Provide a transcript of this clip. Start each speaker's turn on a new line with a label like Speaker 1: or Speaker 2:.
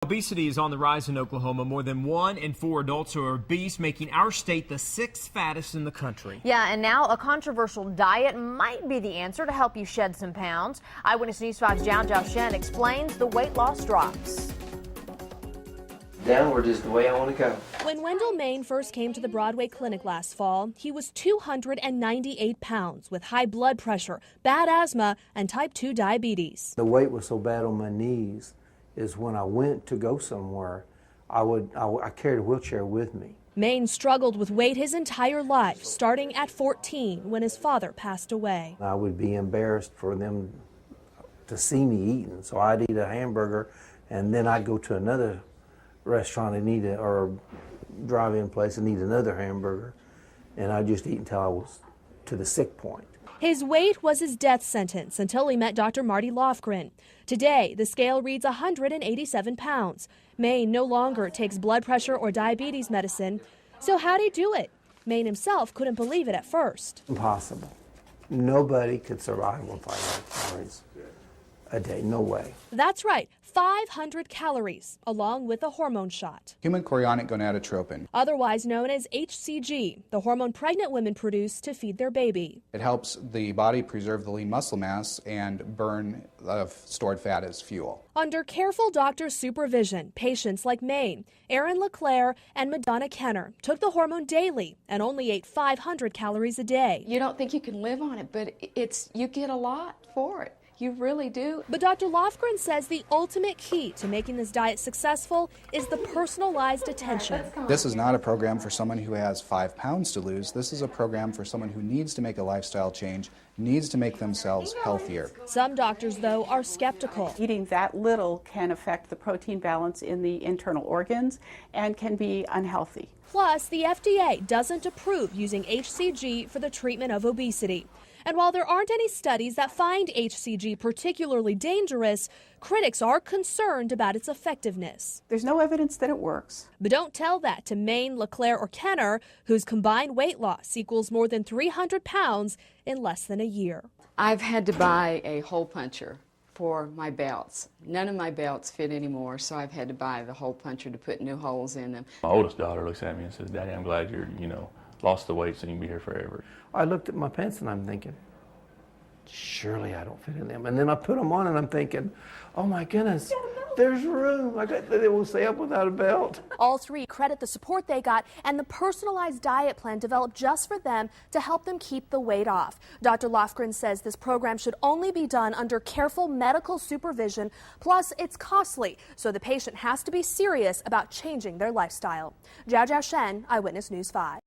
Speaker 1: Obesity is on the rise in Oklahoma. More than 1 in 4 adults are obese, making our state the 6th fattest in the country.
Speaker 2: Yeah, and now a controversial diet might be the answer to help you shed some pounds. Eyewitness News 5's Zhao Shen explains the weight loss drops.
Speaker 3: Downward is the way I want to go.
Speaker 4: When Wendell Main first came to the Broadway Clinic last fall, he was 298 pounds with high blood pressure, bad asthma, and type 2 diabetes.
Speaker 5: The weight was so bad on my knees is when I went to go somewhere, I carried a wheelchair with me.
Speaker 4: Main struggled with weight his entire life, starting at 14 when his father passed away.
Speaker 5: I would be embarrassed for them to see me eating, so I'd eat a hamburger and then I'd go to another restaurant and eat or drive-in place and eat another hamburger, and I'd just eat until I was to the sick point.
Speaker 4: His weight was his death sentence until he met Dr. Marty Lofgren. Today, the scale reads 187 pounds. Main no longer takes blood pressure or diabetes medicine. So how'd he do it? Main himself couldn't believe it at first.
Speaker 5: Impossible. Nobody could survive on 500 calories a day. No way.
Speaker 4: That's right, 500 calories, along with a hormone shot.
Speaker 6: Human chorionic gonadotropin.
Speaker 4: Otherwise known as hCG, the hormone pregnant women produce to feed their baby.
Speaker 6: It helps the body preserve the lean muscle mass and burn stored fat as fuel.
Speaker 4: Under careful doctor supervision, patients like Maine, Aaron LeClaire, and Madonna Kenner took the hormone daily and only ate 500 calories a day.
Speaker 7: You don't think you can live on it, but you get a lot for it. You really do.
Speaker 4: But Dr. Lofgren says the ultimate key to making this diet successful is the personalized attention.
Speaker 6: This is not a program for someone who has 5 pounds to lose. This is a program for someone who needs to make a lifestyle change, needs to make themselves healthier.
Speaker 4: Some doctors, though, are skeptical.
Speaker 8: Eating that little can affect the protein balance in the internal organs and can be unhealthy.
Speaker 4: Plus, the FDA doesn't approve using hCG for the treatment of obesity. And while there aren't any studies that find hCG particularly dangerous, critics are concerned about its effectiveness.
Speaker 8: There's no evidence that it works.
Speaker 4: But don't tell that to Maine, LeClaire, or Kenner, whose combined weight loss equals more than 300 pounds in less than a year.
Speaker 7: I've had to buy a hole puncher for my belts. None of my belts fit anymore, so I've had to buy the hole puncher to put new holes in them.
Speaker 9: My oldest daughter looks at me and says, "Daddy, I'm glad you're, lost the weight so you can be here forever."
Speaker 5: I looked at my pants and I'm thinking, surely I don't fit in them. And then I put them on and I'm thinking, oh my goodness, there's room. They won't stay up without a belt.
Speaker 4: All three credit the support they got and the personalized diet plan developed just for them to help them keep the weight off. Dr. Lofgren says this program should only be done under careful medical supervision. Plus, it's costly, so the patient has to be serious about changing their lifestyle. Zhao Shen, Eyewitness News 5.